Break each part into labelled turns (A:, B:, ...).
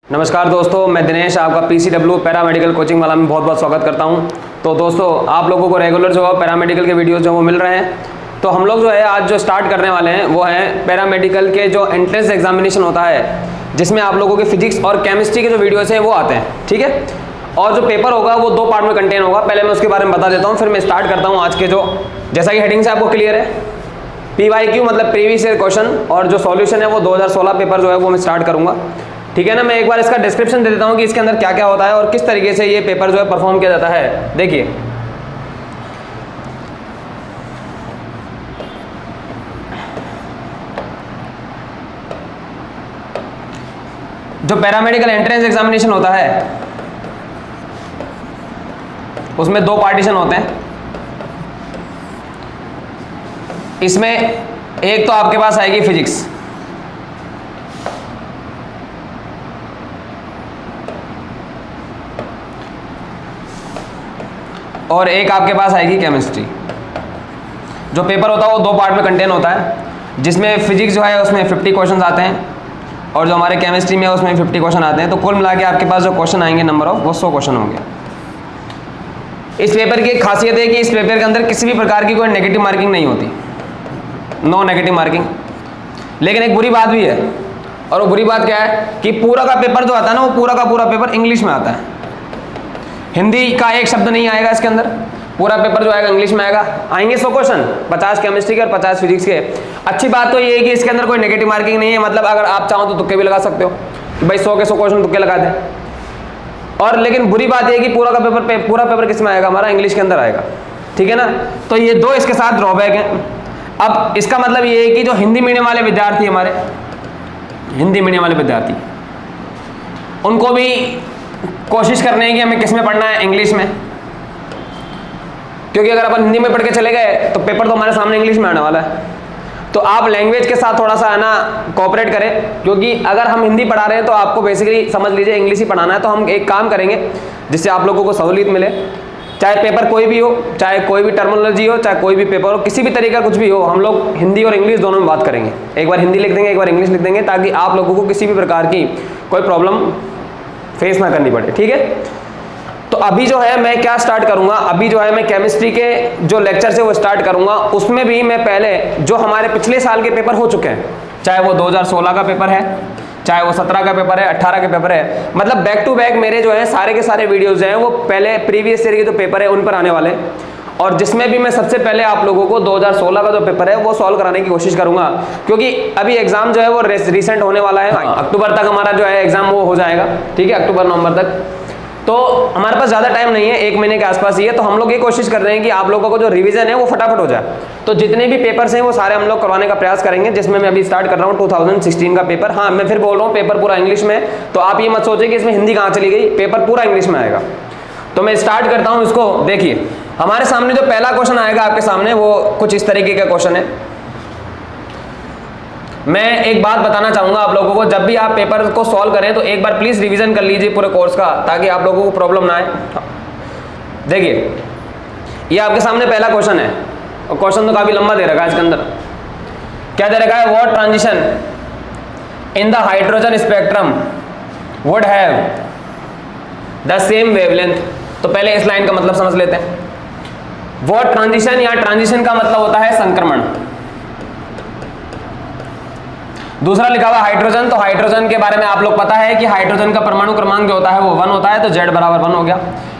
A: नमस्कार दोस्तों, मैं दिनेश आपका PCW पैरामेडिकल कोचिंग वाला में बहुत बहुत स्वागत करता हूं। तो दोस्तों, आप लोगों को रेगुलर जो है पैरामेडिकल के वीडियोस जो वो मिल रहे हैं। तो हम लोग जो है आज जो स्टार्ट करने वाले हैं वो है पैरामेडिकल के जो एंट्रेंस एग्जामिनेशन होता है, जिसमें आप लोगों के फिजिक्स और केमिस्ट्री के जो वीडियोज़ हैं वो आते हैं, ठीक है। और जो पेपर होगा वो 2 पार्ट में कंटेन होगा। पहले मैं उसके बारे में बता देता हूँ, फिर मैं स्टार्ट करता हूँ आज के जो, जैसा कि हेडिंग से आपको क्लियर है, PYQ मतलब प्रीवियस ईयर क्वेश्चन, और जो सॉल्यूशन है वो 2016 पेपर जो है वो मैं स्टार्ट करूँगा, ठीक है ना। मैं एक बार इसका डिस्क्रिप्शन दे देता हूँ कि इसके अंदर क्या क्या होता है और किस तरीके से ये पेपर जो है परफॉर्म किया जाता है। देखिए, जो पैरामेडिकल एंट्रेंस एग्जामिनेशन होता है उसमें 2 पार्टीशन होते हैं। इसमें एक तो आपके पास आएगी फिजिक्स, और एक आपके पास आएगी केमिस्ट्री। जो पेपर होता है वो 2 पार्ट में कंटेन होता है, जिसमें फिजिक्स जो है उसमें 50 क्वेश्चन आते हैं और जो हमारे केमिस्ट्री में है उसमें 50 क्वेश्चन आते हैं। तो कुल मिला के आपके पास जो क्वेश्चन आएंगे नंबर ऑफ वो 100 क्वेश्चन होंगे। इस पेपर की एक खासियत है कि इस पेपर के अंदर किसी भी प्रकार की कोई नेगेटिव मार्किंग नहीं होती, नो नेगेटिव मार्किंग। लेकिन एक बुरी बात भी है, और वो बुरी बात क्या है कि पूरा का पेपर जो आता है ना, वो पूरा का पूरा पेपर इंग्लिश में आता है। हिंदी का एक शब्द नहीं आएगा इसके अंदर, पूरा पेपर जो आएगा इंग्लिश में आएगा। आएंगे 100 क्वेश्चन, 50 केमिस्ट्री के और 50 फिजिक्स के। अच्छी बात तो ये है कि इसके अंदर कोई नेगेटिव मार्किंग नहीं है, मतलब अगर आप चाहो तो तुक्के भी लगा सकते हो कि भाई 100 के 100 क्वेश्चन तुक्के लगा दें। और लेकिन बुरी बात ये है कि पूरा पेपर किस में आएगा, हमारा इंग्लिश के अंदर आएगा, ठीक है ना। तो ये 2 इसके साथ ड्रॉबैक हैं। अब इसका मतलब ये है कि जो हिंदी मीडियम वाले विद्यार्थी, हमारे हिंदी मीडियम वाले विद्यार्थी, उनको भी कोशिश करनी है कि हमें किस में पढ़ना है, इंग्लिश में। क्योंकि अगर अपन हिंदी में पढ़ के चले गए तो पेपर तो हमारे सामने इंग्लिश में आने वाला है। तो आप लैंग्वेज के साथ थोड़ा सा है ना कोऑपरेट करें, क्योंकि अगर हम हिंदी पढ़ा रहे हैं तो आपको बेसिकली समझ लीजिए इंग्लिश ही पढ़ाना है। तो हम एक काम करेंगे जिससे आप लोगों को सहूलियत मिले, चाहे पेपर कोई भी हो, चाहे कोई भी टर्मिनोलॉजी हो, चाहे कोई भी पेपर हो, किसी भी तरीका कुछ भी हो, हम लोग हिंदी और इंग्लिश दोनों में बात करेंगे। एक बार हिंदी लिख देंगे, एक बार इंग्लिश लिख देंगे, ताकि आप लोगों को किसी भी प्रकार की कोई प्रॉब्लम फेस ना करनी पड़े, ठीक है। तो अभी जो है मैं क्या स्टार्ट करूंगा, अभी जो है मैं केमिस्ट्री के जो लेक्चर है वो स्टार्ट करूंगा। उसमें भी मैं पहले जो हमारे पिछले साल के पेपर हो चुके हैं, चाहे वो 2016 का पेपर है, चाहे वो 17 का पेपर है, 18 का पेपर है, मतलब बैक टू बैक मेरे जो है सारे के सारे वीडियोज हैं वो पहले प्रीवियस ईयर के जो पेपर है उन पर आने वाले। और जिसमें भी मैं सबसे पहले आप लोगों को 2016 का जो पेपर है वो सॉल्व कराने की कोशिश करूंगा, क्योंकि अभी एग्जाम जो है वो रिसेंट होने वाला है। अक्टूबर तक हमारा जो है एग्जाम वो हो जाएगा, ठीक है, अक्टूबर नवंबर तक। तो हमारे पास ज़्यादा टाइम नहीं है, 1 महीने के आसपास ही है। तो हम लोग ये कोशिश कर रहे हैं कि आप लोगों को जो रिवीजन है वो फटाफट हो जाए। तो जितने भी पेपर्स हैं वो सारे हम लोग करवाने का प्रयास करेंगे, जिसमें मैं अभी स्टार्ट कर रहा हूँ 2016 का पेपर। हाँ, मैं फिर बोल रहा हूँ पेपर पूरा इंग्लिश में है, तो आप ये मत सोचें कि इसमें हिंदी कहाँ चली गई, पेपर पूरा इंग्लिश में आएगा। तो मैं स्टार्ट करता हूँ इसको। देखिए, हमारे सामने जो पहला क्वेश्चन आएगा आपके सामने वो कुछ इस तरीके का क्वेश्चन है। मैं एक बात बताना चाहूंगा आप लोगों को, जब भी आप पेपर को सॉल्व करें तो एक बार प्लीज रिवीजन कर लीजिए पूरे कोर्स का, ताकि आप लोगों को प्रॉब्लम ना आए। देखिए, ये आपके सामने पहला क्वेश्चन है, और क्वेश्चन तो काफी लंबा दे रखा है। इसके अंदर क्या दे रखा है, what transition in the hydrogen spectrum would have the same wavelength. तो पहले इस लाइन का मतलब समझ लेते हैं। व्हाट ट्रांजिशन, या ट्रांजिशन का मतलब होता है संक्रमण। दूसरा लिखा हुआ हाइड्रोजन, तो हाइड्रोजन के बारे में आप लोग पता है कि हाइड्रोजन का परमाणु क्रमांक जो होता है वो 1 होता है, तो Z बराबर 1 हो गया।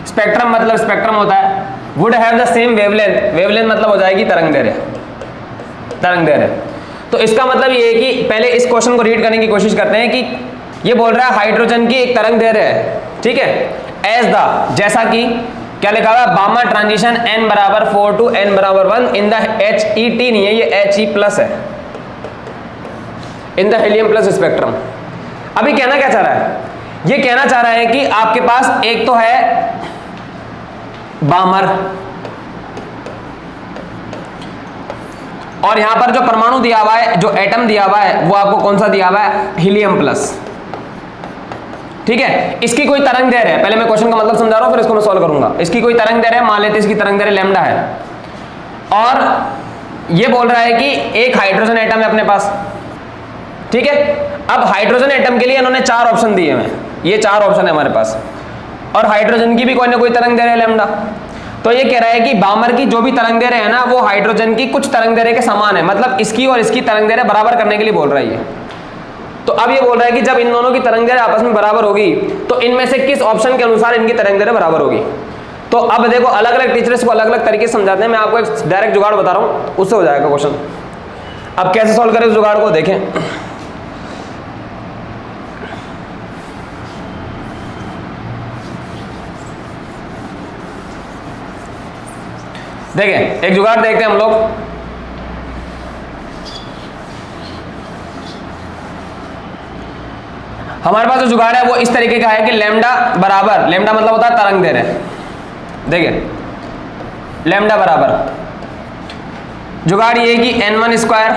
A: स्पेक्ट्रम मतलब स्पेक्ट्रम होता है। Would have the same wavelength, wavelength मतलब हो जाएगी तरंग दैर्घ्य, तरंग दैर्घ्य। तो इसका मतलब ये है कि पहले इस क्वेश्चन को रीड करने की कोशिश करते हैं कि ये बोल रहा है हाइड्रोजन की एक तरंग दैर्घ्य है, ठीक है, एज द, जैसा कि क्या लिखा हुआ है, बामा ट्रांजिशन n बराबर 4 to n बराबर 1 इन द HET नहीं है, ये HE+ है, in the helium plus spectrum. अभी कहना क्या चाह रहा है, ये कहना चाह रहा है कि आपके पास एक तो है बामर, और यहां पर जो परमाणु दिया हुआ है, जो एटम दिया हुआ है, वो आपको कौन सा दिया हुआ है, हीलियम प्लस, ठीक है। इसकी कोई तरंग दैर्घ्य है, पहले मैं क्वेश्चन का मतलब समझा रहा हूं फिर इसको मैं सॉल्व करूंगा। इसकी कोई तरंग दैर्घ्य है, मान लेते हैं इसकी तरंग दैर्घ्य लैम्डा है, और ये बोल रहा है कि एक हाइड्रोजन एटम है अपने पास, ठीक है। अब हाइड्रोजन एटम के लिए इन्होंने 4 ऑप्शन दिए हैं, ये 4 ऑप्शन है हमारे पास, और हाइड्रोजन की भी कोई ना कोई तरंग दैर्घ्य लैम्डा। तो ये कह रहा है कि बामर की जो भी तरंग दैर्घ्य है ना वो हाइड्रोजन की कुछ तरंग दैर्घ्य के समान है, मतलब इसकी और इसकी तरंग दैर्घ्य बराबर करने के लिए बोल रहा है ये। तो अब ये बोल रहा है कि जब इन दोनों की तरंग दैर्घ्य आपस में बराबर होगी तो इनमें से किस ऑप्शन के अनुसार इनकी तरंग दैर्घ्य बराबर होगी। तो अब देखो अलग अलग टीचर्स को अलग अलग तरीके से समझाते हैं, मैं आपको एक डायरेक्ट जुगाड़ बता रहा हूँ, उससे हो जाएगा क्वेश्चन। अब कैसे सॉल्व करें उस जुगाड़ को देखें। देखें एक जुगाड़ देखते हैं हम लोग। हमारे पास जो जुगाड़ है वो इस तरीके का है कि लैम्डा बराबर, लैम्डा मतलब होता है तरंग दैर्घ्य। देखिए लैम्डा बराबर जुगाड़ ये कि n1 स्क्वायर,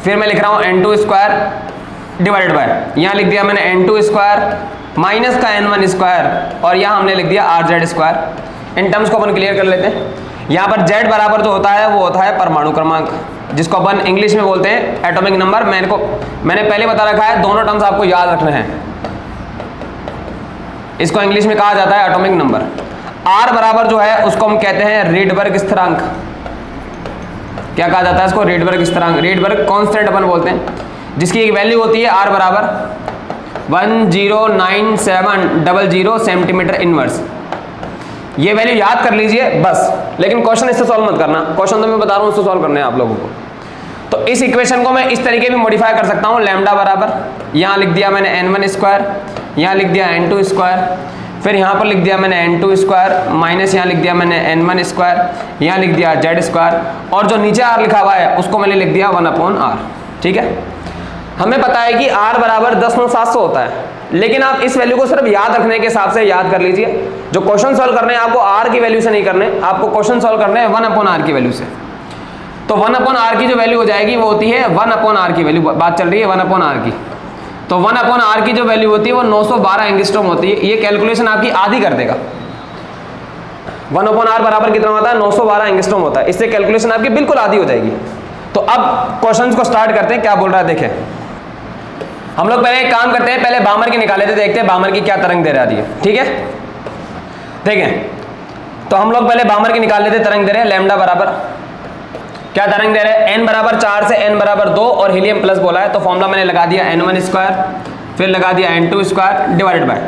A: फिर मैं लिख रहा हूं n2 स्क्वायर डिवाइडेड बाय, यहां लिख दिया मैंने n2 स्क्वायर माइनस का n1 स्क्वायर, और यहां हमने लिख दिया rz स्क्वायर। इन टर्म्स को अपन क्लियर कर लेते हैं। यहाँ पर z बराबर जो होता है वो होता है परमाणु क्रमांक, जिसको अपन इंग्लिश में बोलते हैं एटॉमिक नंबर। मैंने पहले बता रखा है, दोनों टर्म्स आपको याद रखने हैं। इसको इंग्लिश में कहा जाता है एटॉमिक नंबर। r बराबर जो है उसको हम कहते हैं रीडबर्ग स्थिरांक। क्या कहा जाता है इसको? रीडबर्ग स्थिरांक, रीडबर्ग कांस्टेंट अपन बोलते हैं, जिसकी एक वैल्यू होती है r बराबर 109700 सेंटीमीटर इनवर्स। ये वैल्यू याद कर लीजिए बस, लेकिन क्वेश्चन इससे सॉल्व मत करना, क्वेश्चन तो मैं बता रहा हूँ उससे सॉल्व करने हैं आप लोगों को। तो इस इक्वेशन को मैं इस तरीके भी मॉडिफाई कर सकता हूँ, लैम्डा बराबर यहाँ लिख दिया मैंने n1 स्क्वायर, यहाँ लिख दिया n2 स्क्वायर, फिर यहाँ पर लिख दिया मैंने n2 स्क्वायर माइनस यहाँ लिख दिया मैंने n1 स्क्वायर, यहाँ लिख दिया z स्क्वायर, और जो नीचे r लिखा हुआ है उसको मैंने लिख दिया 1/r। ठीक है, हमें पता है कि r बराबर 10/700 होता है, लेकिन आप इस वैल्यू को सिर्फ याद रखने के हिसाब से याद कर लीजिए। जो क्वेश्चन सॉल्व करने हैं आपको r की वैल्यू से नहीं करने, आपको क्वेश्चन सॉल्व करने हैं 1/r की वैल्यू से। तो 1/r की जो वैल्यू हो जाएगी वो होती है 1/r की वैल्यू, बात चल रही है 1/r की। तो 1/r की जो वैल्यू होती है वो 912 एंगस्ट्रॉम होती है। ये कैलकुलेशन आपकी आधी कर देगा। 1/r बराबर कितना होता है? 912 एंगस्ट्रॉम होता है। इससे कैलकुलेशन आपकी बिल्कुल आधी हो जाएगी। तो अब क्वेश्चन को स्टार्ट करते हैं, क्या बोल रहा है देखें। हम लोग पहले एक काम करते हैं, पहले बामर की निकाल लेते, देखते हैं बामर की क्या तरंग दे रही है। ठीक है, देखें तो हम लोग पहले बामर की निकाल लेते, तरंग दे रहे हैं लैम्डा बराबर क्या तरंग दे रहे हैं? n बराबर 4 से n बराबर 2 और हीलियम प्लस बोला है, तो फॉर्मूला मैंने लगा दिया n1 स्क्वायर, फिर लगा दिया n2 स्क्वायर डिवाइडेड बाय,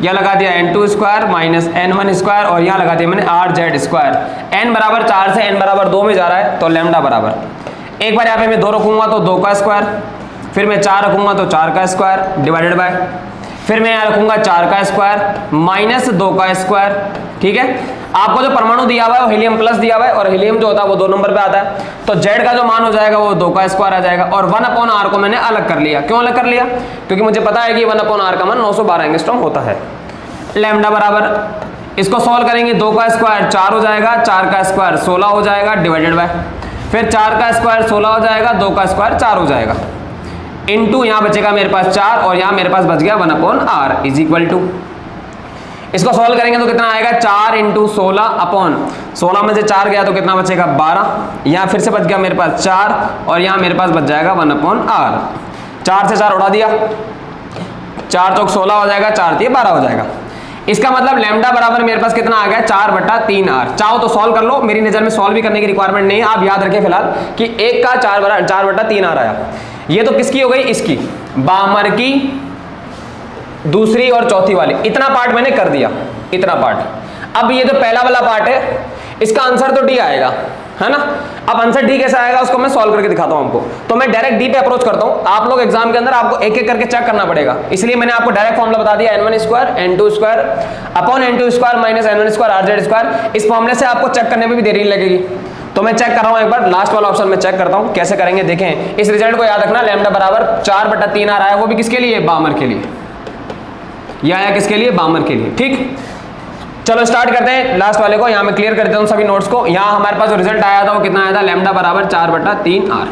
A: यह लगा दिया n2 square minus n1 square, और यहाँ लगा दिया मैंने rz स्क्वायर। n बराबर 4 से n बराबर 2 में जा रहा है, तो लैम्डा बराबर, एक बार यहाँ पे मैं 2 रखूंगा तो 2 का स्क्वायर, फिर मैं 4 रखूंगा तो 4 का स्क्वायर डिवाइडेड बाय, फिर मैं यहाँ रखूंगा 4 का स्क्वायर माइनस 2 का स्क्वायर। ठीक है, आपको जो परमाणु दिया हुआ है वो हीलियम प्लस दिया हुआ है, और हीलियम जो होता है वो 2 नंबर पे आता है, तो z का जो मान हो जाएगा वो 2 का स्क्वायर आ जाएगा। और 1/r को मैंने अलग कर लिया। क्यों अलग कर लिया? क्योंकि मुझे पता है कि 1/r का मान 912 एंगस्ट्रॉम होता है। लैम्डा बराबर, इसको सॉल्व करेंगे, 2 का स्क्वायर 4 हो जाएगा, 4 का स्क्वायर 16 हो जाएगा डिवाइडेड बाय, फिर 4 का स्क्वायर 16 हो जाएगा, 2 का स्क्वायर 4 हो जाएगा, इनटू यहाँ बचेगा मेरे पास 4, और यहाँ मेरे पास बच गया 1/r इज इक्वल टू, इसको सॉल्व करेंगे तो कितना आएगा? 4 × 16 अपॉन 16 में से 4 गया तो कितना बचेगा? 12, यहाँ फिर से बच गया मेरे पास 4, और यहाँ मेरे पास बच जाएगा 1/r। 4 से 4 उड़ा दिया, 4 चौक 16 हो जाएगा, 4 3 12 हो जाएगा। इसका मतलब लैम्डा बराबर मेरे पास कितना आ गया? 4/3r। चाहो तो सॉल्व कर लो, मेरी नजर में सॉल्व भी करने की रिक्वायरमेंट नहीं है, आप याद रखें फिलहाल कि 1 का 4/3r आया। ये तो किसकी हो गई? इसकी, बामर की दूसरी और चौथी वाली। इतना पार्ट मैंने कर दिया, इतना पार्ट। अब ये जो पहला वाला पार्ट है इसका आंसर तो डी आएगा, है ना। अब आंसर डी कैसे आएगा उसको मैं सॉल्व करके दिखाता हूं आपको। तो मैं डायरेक्ट डी पे अप्रोच करता हूं। आप लोग एग्जाम के अंदर आपको एक एक करके चेक करना पड़ेगा, इसलिए मैंने आपको डायरेक्ट फॉर्मूला बता दिया n1 square n2 square upon n2 square minus n1 square rz square. इस फॉर्मूले से आपको चेक करने में भी देरी नहीं लगेगी। तो मैं चेक कर रहा हूं, एक बार लास्ट वाला ऑप्शन में चेक करता हूं कैसे करेंगे। देखें इस रिजल्ट को याद रखना, लैम्डा बराबर 4/3r आया, वो भी किसके लिए? बामर के लिए। यह आया किसके लिए? बामर के लिए। ठीक, चलो स्टार्ट करते हैं लास्ट वाले को। यहाँ मैं क्लियर कर देता हूँ सभी नोट्स को। यहाँ हमारे पास जो रिजल्ट आया था वो कितना आया था? लैम्डा बराबर 4/3r।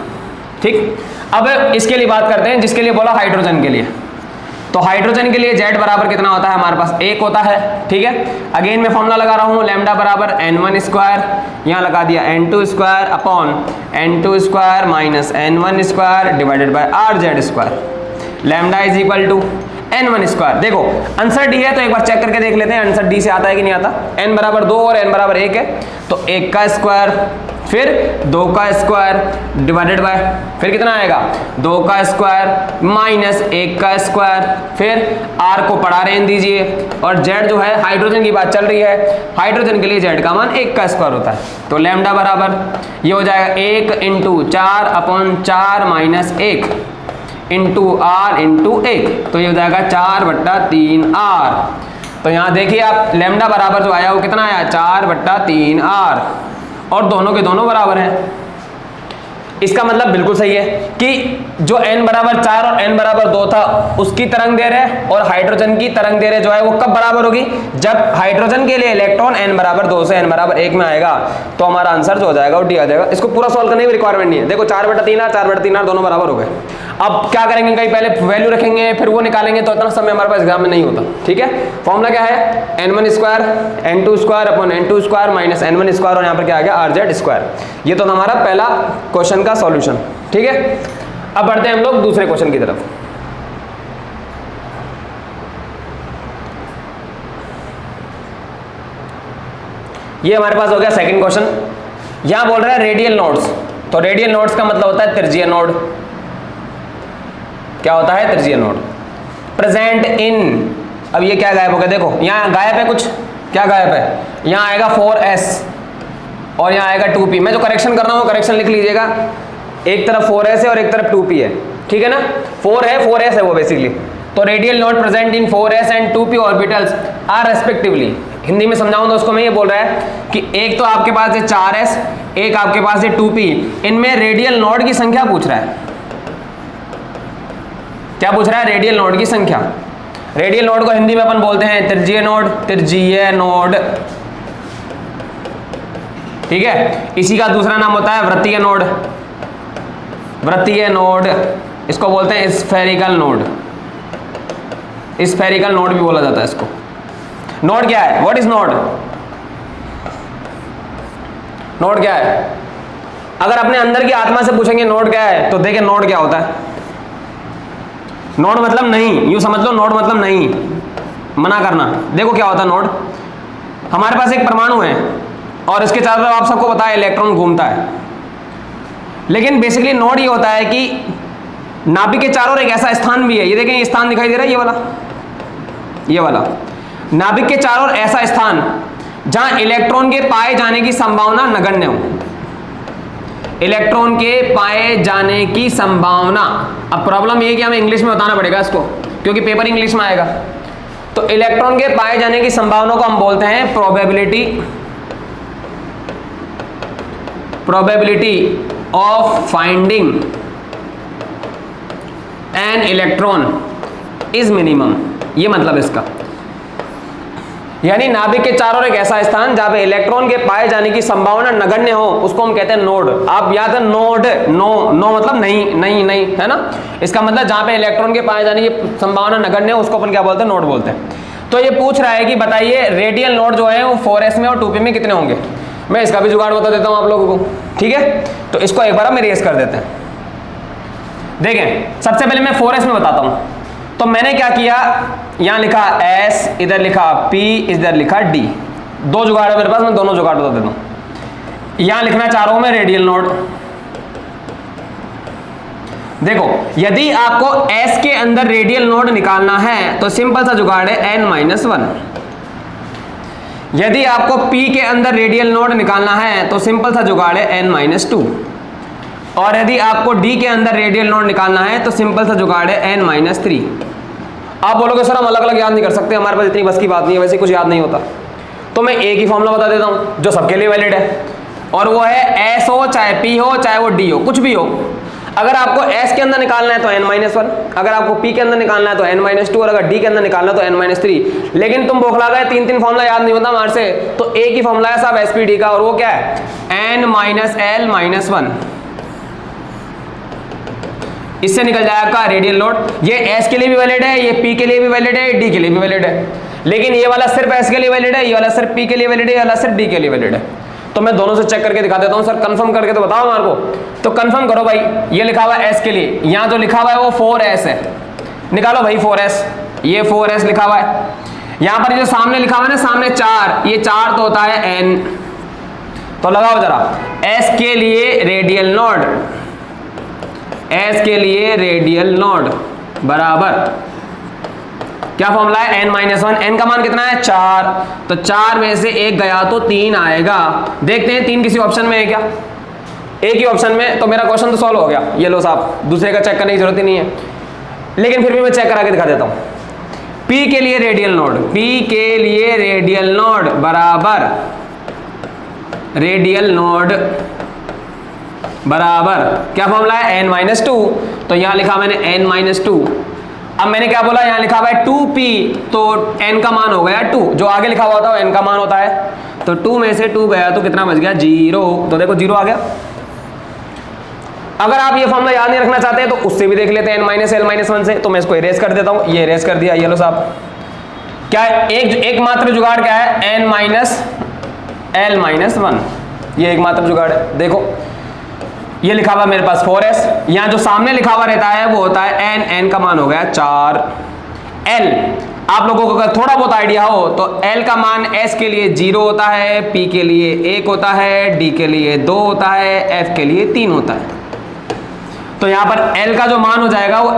A: ठीक, अब इसके लिए बात करते हैं जिसके लिए बोला हाइड्रोजन के लिए। तो हाइड्रोजन के लिए z बराबर कितना होता है? हमारे पास 1 होता है। ठीक है, अगेन मैं फॉर्मूला लगा रहा हूँ, लैम्डा बराबर n1 स्क्वायर, यहाँ लगा दिया n2 square upon n2 square minus n1 square divided by rz square. Lambda is equal to n1 square. देखो आंसर डी है तो एक बार चेक करके देख लेते हैं आंसर डी से आता है कि नहीं आता। n बराबर 2 और n बराबर 1 है, तो 1 का स्क्वायर फिर 2 का स्क्वायर डिवाइडेड बाय फिर कितना आएगा 2 का स्क्वायर माइनस 1 का स्क्वायर, फिर r को पढ़ा रहने दीजिए, और z जो है हाइड्रोजन की बात चल रही है, हाइड्रोजन के लिए z का मान 1 का स्क्वायर होता है, तो लैम्डा बराबर ये हो जाएगा 1 into 4/4 minus 1 into r into 1, तो ये हो जाएगा 4/3r। तो यहाँ देखिए आप लैम्डा बराबर जो आया वो कितना आया 4/3r, और दोनों के दोनों बराबर हैं। इसका मतलब बिल्कुल सही है कि जो n बराबर 4 और n बराबर 2 था उसकी तरंग दैर्ध्य और हाइड्रोजन की तरंग दैर्ध्य जो है वो कब बराबर होगी, जब हाइड्रोजन के लिए इलेक्ट्रॉन n बराबर 2 से n बराबर 1 में आएगा, तो हमारा आंसर जो हो जाएगा वो डी आ जाएगा। इसको पूरा सॉल्व करने की रिक्वायरमेंट नहीं है। देखो 4/3r 4/3r दोनों बराबर हो गए। अब क्या करेंगे, कहीं पहले वैल्यू रखेंगे फिर वो निकालेंगे, तो इतना समय हमारे पास एग्जाम में नहीं होता। ठीक है, फॉर्मूला क्या है n1 square n2 square upon n2 square minus n1 square, और यहाँ पर क्या आ गया rz स्क्वायर। ये तो हमारा पहला क्वेश्चन का सॉल्यूशन। ठीक है, अब बढ़ते हैं हम लोग दूसरे क्वेश्चन की तरफ। ये हमारे पास हो गया सेकंड क्वेश्चन। यहां बोल रहा है रेडियल नोड्स, तो रेडियल नोड्स का मतलब होता है त्रिज्यीय नोड। क्या होता है त्रिज्यीय नोड प्रेजेंट इन, अब ये क्या गायब हो गया, देखो यहाँ गायब है कुछ, क्या गायब है, यहाँ आएगा 4s और यहाँ आएगा 2p। मैं जो करेक्शन कर रहा हूँ करेक्शन लिख लीजिएगा, एक तरफ 4s है और एक तरफ 2p है, ठीक है ना, 4s है वो बेसिकली। तो radial node present in 4s and 2p orbitals are respectively. Hindi में समझाऊं तो उसको मैं ये बोल रहा है कि एक तो आपके पास है 4s, एक आपके पास है 2p, इनमें रेडियल नोड की संख्या पूछ रहा है। क्या पूछ रहा है, रेडियल नोड की संख्या। रेडियल नोड को हिंदी में अपन बोलते हैं त्रिज्यीय नोड, त्रिज्यीय नोड, ठीक है। इसी का दूसरा नाम होता है वृत्तीय नोड, वृत्तीय नोड, इसको बोलते हैं स्फेरिकल नोड, स्फेरिकल नोड भी बोला जाता है इसको। नोड क्या है, व्हाट इज नोड, नोड क्या है, अगर अपने अंदर की आत्मा से पूछेंगे नोड क्या है, तो देखें नोड क्या होता है। नोड मतलब नहीं, यूं समझ लो नोड मतलब नहीं, मना करना। देखो क्या होता है नोड, हमारे पास एक परमाणु है और इसके चारों तरफ आप सबको पता है इलेक्ट्रॉन घूमता है, लेकिन बेसिकली नोड ये होता है कि नाभिक के चारों ओर एक ऐसा स्थान भी है, ये देखें ये स्थान दिखाई दे रहा है, ये वाला नाभिक के चारों ओर ऐसा स्थान जहां इलेक्ट्रॉन के पाए जाने की संभावना नगण्य हो, इलेक्ट्रॉन के पाए जाने की संभावना। अब प्रॉब्लम ये है कि हमें इंग्लिश में बताना पड़ेगा इसको, क्योंकि पेपर इंग्लिश में आएगा। तो इलेक्ट्रॉन के पाए जाने की संभावना को हम बोलते हैं probability of finding an electron is minimum, ये मतलब इसका, यानी नाभिक के चारों एक ऐसा स्थान जहां पे इलेक्ट्रॉन के पाए जाने की संभावना नगण्य हो, उसको हम कहते हैं नोड। आप याद है नोड, नो मतलब नहीं है ना, इसका मतलब जहां पे इलेक्ट्रॉन के पाए जाने की संभावना नगण्य हो उसको अपन क्या बोलते हैं, नोड बोलते हैं। तो ये पूछ रहा है कि बताइए रेडियल नोड जो है वो 4s में और 2p में कितने होंगे। मैं इसका भी जुगाड़ बता देता हूं आप लोगों को, ठीक है। तो इसको एक बार हम इरेज कर देते हैं। देखें सबसे पहले मैं 4s में बताता हूं। तो मैंने क्या किया, यहां लिखा s, इधर लिखा p, इधर लिखा d। दो जुगाड़ है मेरे पास, मैं दोनों जुगाड़ बता देता हूं। यहां लिखना चाह रहा हूं मैं रेडियल नोड। देखो यदि आपको s के अंदर रेडियल नोड निकालना है तो सिंपल सा जुगाड़ है n-1। यदि आपको p के अंदर रेडियल नोड निकालना है तो सिंपल सा जुगाड़ है n-2। और यदि आपको d के अंदर रेडियल नोड निकालना है तो सिंपल सा जुगाड़ है n-3। आप बोलोगे सर हम अलग अलग याद नहीं कर सकते, हमारे पास इतनी बस की बात नहीं है, वैसे कुछ याद नहीं होता। तो मैं एक ही फॉर्मूला बता देता हूं जो सबके लिए वैलिड है, और वो है s हो चाहे p हो चाहे वो d हो, कुछ भी हो। अगर आपको s के अंदर निकालना है तो n-1, अगर आपको p के अंदर निकालना है तो n-2, और अगर d के अंदर निकालना है तो n-3। लेकिन तुम बौखला गए, तीन फॉर्मूला याद नहीं होता हमारे से, तो एक ही फॉर्मूला है साहब sp/d का, और वो क्या है n-l-1। इससे निकल जाएगा रेडियल नोड। ये s के लिए भी वैलिड है, ये p के लिए भी वैलिड है, d के लिए भी वैलिड है, लेकिन ये वाला सिर्फ s के लिए वैलिड है, ये वाला सिर्फ p के लिए वैलिड है, ये वाला सिर्फ d के लिए वैलिड है। तो मैं दोनों से चेक करके दिखा देता हूं। सर कंफर्म करके तो बताओ हमारे को, तो कंफर्म करो भाई। ये लिखा हुआ है s के लिए, यहां जो लिखा हुआ है वो 4s है, निकालो भाई 4s। ये 4s लिखा हुआ है। यहां पर जो सामने लिखा हुआ है ना, सामने 4, ये 4 तो होता है n। तो लगाओ जरा, s के लिए रेडियल नोड, s के लिए रेडियल नोड बराबर क्या फॉर्मूला है, n-1। n का मान कितना है 4, तो 4 में से 1 गया तो 3 आएगा। देखते हैं 3 किसी ऑप्शन में है क्या, एक ही ऑप्शन में, तो मेरा क्वेश्चन तो सॉल्व हो गया। ये लो साहब, दूसरे का चेक करने की जरूरत ही नहीं है, लेकिन फिर भी मैं चेक करा के दिखा देता हूं। P के लिए रेडियल नोड, P के लिए रेडियल नोड बराबर रेडियल नोड बराबर क्या फॉर्मूला है, n-2। तो यहां लिखा मैंने n-2। अब मैंने क्या बोला, यहां लिखा हुआ है 2p, तो n का मान हो गया 2, जो आगे लिखा हुआ था वो n का मान होता है। तो 2 में से 2 गया तो कितना बच गया, 0। तो देखो 0 आ गया। अगर आप ये फॉर्मूला याद नहीं रखना चाहते हैं तो उससे भी देख लेते हैं, n-l-1 से। तो मैं इसको इरेज कर देता हूं, ये इरेज कर दिया। ये लो साहब, क्या एक मात्र जुगाड़ क्या है, n-l-1, ये एक मात्र जुगाड़ है। देखो ये लिखा हुआ मेरे पास 4s, यहां जो सामने लिखा हुआ रहता है वो होता है n का मान हो गया 4। l आप लोगों को अगर थोड़ा बहुत आइडिया हो तो l का मान s के लिए 0 होता है, p के लिए 1 होता है, d के लिए 2 होता है, f के लिए 3 होता है। तो यहां पर l का जो मान हो जाएगा वो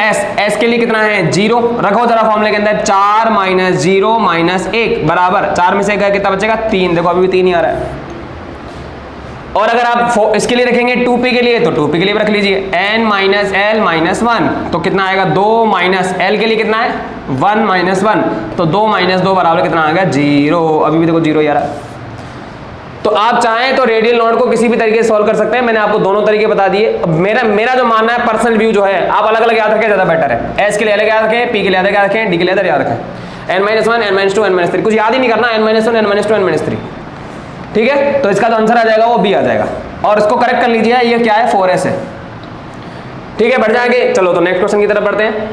A: s के लिए कितना है 0। रखो जरा फॉर्मूले के अंदर, 4 - 0 - 1 बराबर 4 में से गया कितना बचेगा, 3। देखो अभी भी 3 ही आ रहा है। और अगर आप इसके लिए रखेंगे 2p के लिए, तो 2p के लिए रख लीजिए n-l-1, तो कितना आएगा 2 - l के लिए कितना है 1 - 1, तो 2 - 2 बराबर कितना आ गया 0। अभी भी देखो 0 ही आ रहा है। तो आप चाहें तो रेडियल नोड को किसी भी तरीके से सॉल्व कर सकते हैं। मैंने आपको दोनों तरीके बता दिए। अब मेरा जो मानना है, पर्सनल व्यू जो है, आप अलग अलग याद रखें ज्यादा बेटर है। s के लिए अलग याद रखें, p के लिए अलग याद रखें, d के लिए अलग याद रखें। n-1, n-2, n-3, कुछ याद ही नहीं करना, n-1, n-2, n-3, ठीक है। तो इसका जो आंसर आ जाएगा वो बी आ जाएगा, और इसको करेक्ट कर लीजिए, ये क्या है 4s है, ठीक है। बढ़ जाएंगे, चलो तो नेक्स्ट क्वेश्चन की तरफ बढ़ते हैं।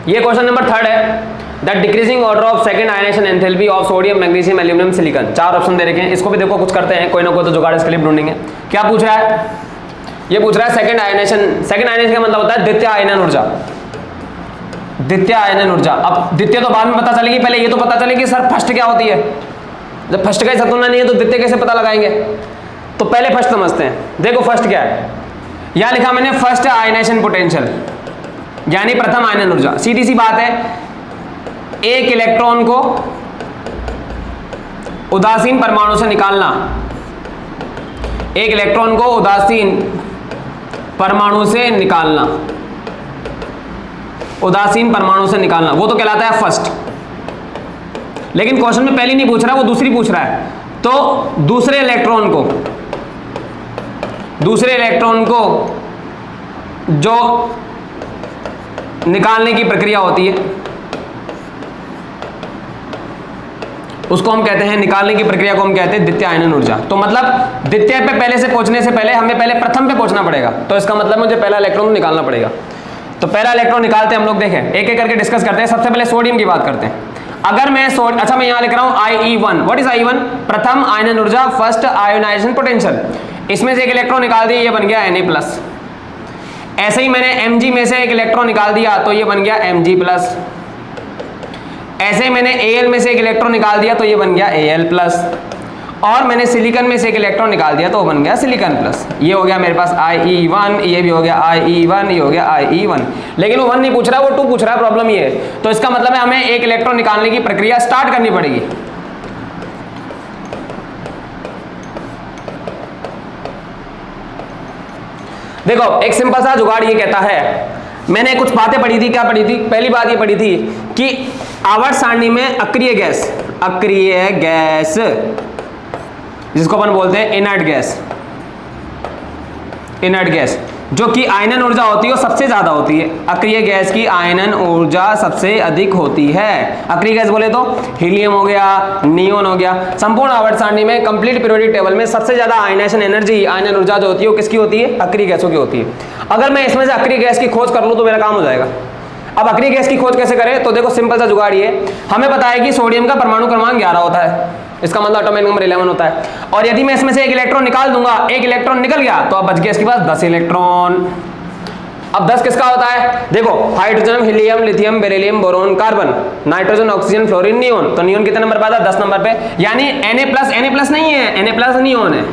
A: ये क्वेश्चन नंबर 3 है, the decreasing order of second ionisation enthalpy of sodium, magnesium, aluminium, silicon. 4 option दे रखे हैं, इसको भी देखो कुछ करते हैं, कोई ना कोई तो जुगाड़ इसके लिए ढूंढेंगे। क्या पूछ रहा है, ये पूछ रहा है सेकंड आयनाइजेशन। सेकंड आयनाइजेशन का मतलब होता है द्वितीय आयनन ऊर्जा, द्वितीय आयनन ऊर्जा। अब द्वितीय तो बाद में पता चलेगी, पहले ये तो पता चलेगी सर फर्स्ट क्या होती है। जब फर्स्ट का ही तुलना नहीं है तो द्वितीय कैसे पता लगाएंगे, तो पहले फर्स्ट समझते हैं। देखो फर्स्ट क्या है, यहां लिखा मैंने फर्स्ट आयनाइजेशन पोटेंशियल, यानी प्रथम आयनन ऊर्जा। सीधी सी बात है, एक इलेक्ट्रॉन को उदासीन परमाणु से निकालना, एक इलेक्ट्रॉन को उदासीन परमाणु से निकालना, उदासीन परमाणु से निकालना, वो तो कहलाता है फर्स्ट। लेकिन क्वेश्चन में पहली नहीं पूछ रहा, वो दूसरी पूछ रहा है। तो दूसरे इलेक्ट्रॉन को जो निकालने की प्रक्रिया होती है उसको हम कहते हैं, निकालने की प्रक्रिया को हम कहते हैं द्वितीय आयनन ऊर्जा। तो मतलब द्वितीय पे पहले से पहुंचने से पहले हमें पहले प्रथम पे पहुंचना पड़ेगा। तो इसका मतलब मुझे पहला इलेक्ट्रॉन निकालना पड़ेगा। तो पहला इलेक्ट्रॉन निकालते हैं हम लोग, देखें एक एक करके डिस्कस करते हैं। सबसे पहले सोडियम की बात करते हैं। अगर मैं अच्छा मैं यहां लिख रहा हूं IE1। What is I1? प्रथम आयनन ऊर्जा, फर्स्ट आयोनाइजेशन पोटेंशियल। इसमें से एक इलेक्ट्रॉन निकाल दिया, ये बन गया Na+। ऐसे ही मैंने Mg में से एक इलेक्ट्रॉन निकाल दिया तो ये बन गया Mg+। ऐसे ही मैंने Al में से एक इलेक्ट्रॉन निकाल दिया तो ये बन गया Al+। और मैंने सिलिकॉन में से एक इलेक्ट्रॉन निकाल दिया तो वो बन गया सिलिकॉन+। ये हो गया मेरे पास IE1, ये भी हो गया IE1, ये हो गया IE1। लेकिन वो 1 नहीं पूछ रहा, वो 2 पूछ रहा है। प्रॉब्लम ये है, तो इसका मतलब है हमें एक इलेक्ट्रॉन निकालने की प्रक्रिया स्टार्ट करनी पड़ेगी। देखो एक सिंपल सा जुगाड़ ये कहता है, मैंने कुछ बातें पढ़ी थी। क्या पढ़ी थी? पहली बात ये पढ़ी थी कि आवर्त सारणी में अक्रिय गैस जिसको अपन बोलते हैं इनर्ट गैस, जो कि आयनन ऊर्जा होती है वो सबसे ज्यादा होती है। अक्रिय गैस की आयनन ऊर्जा सबसे अधिक होती है। अक्रिय गैस बोले तो हीलियम हो गया, नियोन हो गया। संपूर्ण आवर्त सारणी में कंप्लीट पीरियोडिक टेबल में सबसे ज्यादा आयनेशन एनर्जी, आयनन ऊर्जा जो होती है वो किसकी होती है? अक्रिय गैसों की होती है। अगर मैं इसमें से अक्रिय गैस की खोज कर लूं तो मेरा काम हो जाएगा। अब अक्रिय गैस की खोज कैसे करें? तो देखो सिंपल सा जुगाड़ ये, हमें पता है कि सोडियम का परमाणु क्रमांक 11 होता है, इसका मतलब एटॉमिक नंबर 11 होता है। और यदि मैं इसमें से एक इलेक्ट्रॉन निकाल दूंगा, एक इलेक्ट्रॉन निकल गया, तो अब बच गया इसके पास 10 इलेक्ट्रॉन। अब 10 किसका होता है? देखो hydrogen, helium, lithium, beryllium, boron, carbon, nitrogen, oxygen, fluorine, neon. तो नियोन कितने नंबर पे आता है? 10 नंबर पे, यानी Na+ नहीं है, Na+ नियोन है।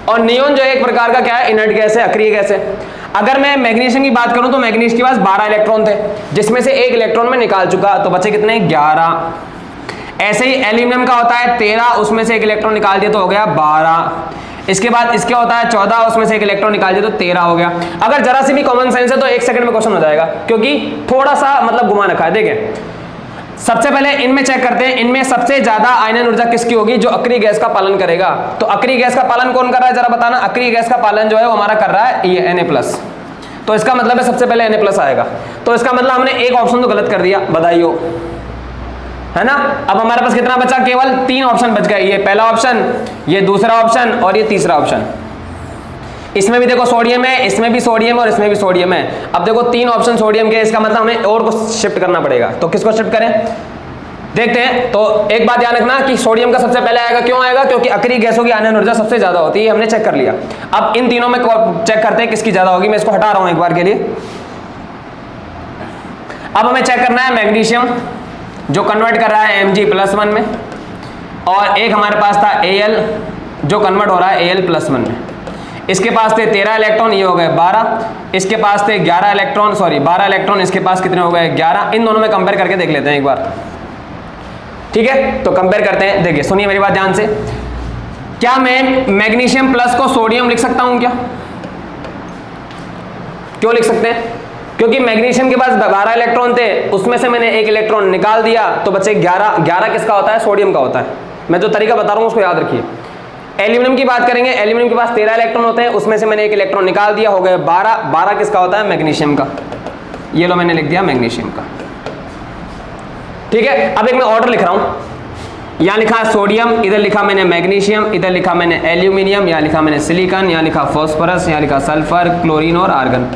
A: और नियोन जो है एक प्रकार का क्या है? इनर्ट गैस है, अक्रिय गैस है। अगर मैं मैग्नीशियम की बात करूं तो मैग्नीशियम के पास 12 इलेक्ट्रॉन थे, जिसमें से एक इलेक्ट्रॉन में निकाल चुका, तो बचे कितने? 11। ऐसे ही एल्यूमिनियम का होता है 13, उसमें से एक इलेक्ट्रॉन निकाल दिया तो हो गया 12। इसके बाद इसके होता है 14, उसमें से एक इलेक्ट्रॉन निकाल दिया तो 13 हो गया। अगर जरा सी भी कॉमन सेंस है तो 1 सेकंड में क्वेश्चन हो जाएगा, क्योंकि थोड़ा सा मतलब घुमा रखा है। देखें सबसे पहले इनमें चेक करते हैं, इनमें सबसे ज्यादा आयनन ऊर्जा किसकी होगी? जो अक्रिय गैस का पालन करेगा। तो अक्रिय गैस का पालन कौन कर रहा है जरा बताना? अक्रिय गैस का पालन जो है वो हमारा कर रहा है ये Na+। तो इसका मतलब है सबसे पहले Na+ आएगा। तो इसका मतलब हमने एक ऑप्शन तो गलत कर दिया, बधाई हो, है ना। अब हमारे पास कितना बचा? केवल 3 ऑप्शन बच गए, ये पहला ऑप्शन, ये दूसरा ऑप्शन और ये तीसरा ऑप्शन। इसमें भी देखो सोडियम है, इसमें भी सोडियम और इसमें भी सोडियम है। अब देखो 3 ऑप्शन सोडियम के, इसका मतलब हमें और को शिफ्ट करना पड़ेगा। तो किसको शिफ्ट करें देखते हैं। तो एक बात ध्यान रखना कि सोडियम का सबसे पहले आएगा। क्यों आएगा? क्योंकि अक्रिय गैसों की आयनन ऊर्जा सबसे ज्यादा होती है, हमने चेक कर लिया। अब इन तीनों में चेक करते हैं किसकी ज्यादा होगी। मैं इसको हटा रहा हूं एक बार के लिए। अब हमें चेक करना है मैग्नीशियम, जो कन्वर्ट कर रहा है Mg+1 में, और एक हमारे पास था Al जो कन्वर्ट हो रहा है Al+1 में। इसके पास थे 13 इलेक्ट्रॉन, ये हो गए 12। इसके पास थे 11 इलेक्ट्रॉन, सॉरी 12 इलेक्ट्रॉन, इसके पास कितने हो गए? 11। इन दोनों में कंपेयर करके देख लेते हैं एक बार, ठीक है। तो कंपेयर करते हैं। देखिए सुनिए मेरी बात ध्यान से, क्या मैं मैग्नीशियम प्लस को सोडियम लिख सकता हूं क्या? क्यों लिख सकते हैं? क्योंकि मैग्नीशियम के पास 12 इलेक्ट्रॉन थे, उसमें से मैंने एक इलेक्ट्रॉन निकाल दिया तो बचे 11। 11 किसका होता है? सोडियम का होता है। मैं जो तरीका बता रहा हूं उसको याद रखिए। एल्यूमिनियम की बात करेंगे, एल्यूमिनियम के पास 13 इलेक्ट्रॉन होते हैं, उसमें से मैंने एक इलेक्ट्रॉन निकाल दिया, हो गए 12। 12 किसका होता है? मैग्नीशियम का। ये लो मैंने लिख दिया मैग्नीशियम का, ठीक है। अब एक मैं ऑर्डर लिख रहा हूं, यहां लिखा है सोडियम, इधर लिखा मैंने मैग्नीशियम, इधर लिखा मैंने एल्यूमिनियम, यहां लिखा मैंने सिलिकॉन, यहां लिखा फास्फोरस, यहां लिखा सल्फर, क्लोरीन और आर्गन।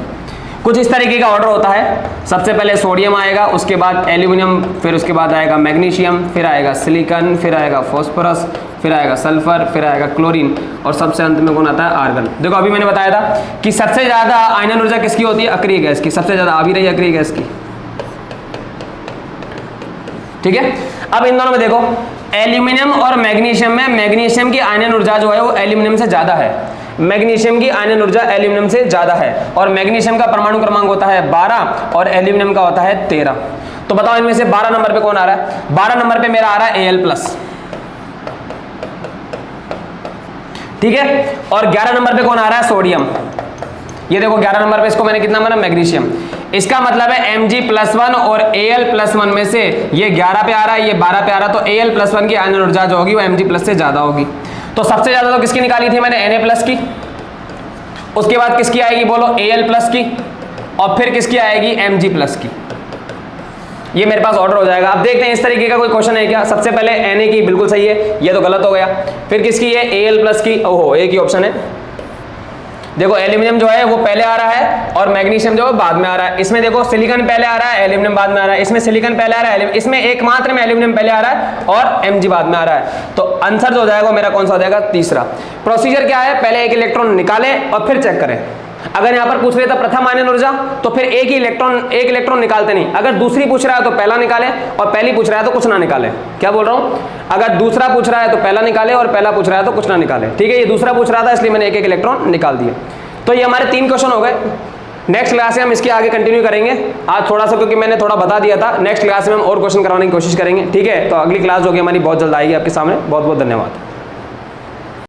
A: कुछ इस तरीके का ऑर्डर होता है। सबसे पहले सोडियम आएगा, उसके बाद एल्यूमिनियम, फिर उसके बाद आएगा मैग्नीशियम, फिर आएगा सिलिकॉन, फिर आएगा फास्फोरस, फिर आएगा सल्फर, फिर आएगा क्लोरीन और सबसे अंत में कौन आता है? आर्गन। देखो अभी मैंने बताया था कि सबसे ज्यादा आयनन ऊर्जा किसकी होती है? अक्रिय गैस की। सबसे ज्यादा आ भी रही है अक्रिय गैस की, ठीक है। अब इन दोनों में देखो एल्यूमिनियम और मैग्नीशियम में मैग्नीशियम की आयनन ऊर्जा जो है वो एल्यूमिनियम से ज्यादा है। मैग्नीशियम की आयनन ऊर्जा एल्यूमिनियम से ज्यादा है, और मैग्नीशियम का परमाणु क्रमांक होता है 12 और एल्यूमिनियम का होता है 13। तो बताओ इनमें से 12 नंबर पे कौन आ रहा है? 12 नंबर पे मेरा आ रहा है Al+, ठीक है। और 11 नंबर पे कौन आ रहा है? सोडियम। ये देखो 11 नंबर पे इसको मैंने कितना माना? मैग्नीशियम। इसका मतलब है Mg+1 और Al+1 में से ये 11 पे आ रहा है, ये 12 पे आ रहा है, तो Al+1 की आयनन ऊर्जा जो होगी वो Mg+ से ज्यादा होगी। तो सबसे ज्यादा तो किसकी निकाली थी मैंने? Na+ की। उसके बाद किसकी आएगी बोलो? Al+ की। और फिर किसकी आएगी? Mg+ की। ये मेरे पास ऑर्डर हो जाएगा। अब देखते हैं इस तरीके का कोई क्वेश्चन है क्या। सबसे पहले Na की बिल्कुल सही है, ये तो गलत हो गया। फिर किसकी है? Al+ की। ओहो, एक ही ऑप्शन है। देखो एल्यूमिनियम जो है वो पहले आ रहा है और मैग्नीशियम जो है बाद में आ रहा है। इसमें देखो सिलिकॉन पहले आ रहा है, एल्यूमिनियम बाद में आ रहा है। इसमें सिलिकॉन पहले आ रहा है, इसमें एकमात्र में एल्यूमिनियम पहले आ रहा है और Mg बाद में आ रहा है। तो आंसर जो हो जाएगा मेरा कौन सा हो जाएगा? तीसरा। प्रोसीजर क्या है? पहले एक इलेक्ट्रॉन निकालें और फिर चेक करें। अगर यहाँ पर पूछ रहे था प्रथम आयनन ऊर्जा, तो फिर एक इलेक्ट्रॉन निकालते नहीं। अगर दूसरी पूछ रहा है तो पहला निकालें, और पहली पूछ रहा है तो कुछ ना निकालें। क्या बोल रहा हूँ? अगर दूसरा पूछ रहा है तो पहला निकाले, और पहला पूछ रहा है तो कुछ ना निकाले, ठीक है। ये दूसरा पूछ रहा था इसलिए मैंने एक इलेक्ट्रॉन निकाल दिया। तो ये हमारे 3 क्वेश्चन हो गए। नेक्स्ट क्लास में हम इसके आगे कंटिन्यू करेंगे। आज थोड़ा सा क्योंकि मैंने थोड़ा बता दिया था, नेक्स्ट क्लास में हम और क्वेश्चन करवाने की कोशिश करेंगे, ठीक है। तो अगली क्लास जो कि हमारी बहुत जल्द आएगी आपके सामने। बहुत बहुत धन्यवाद।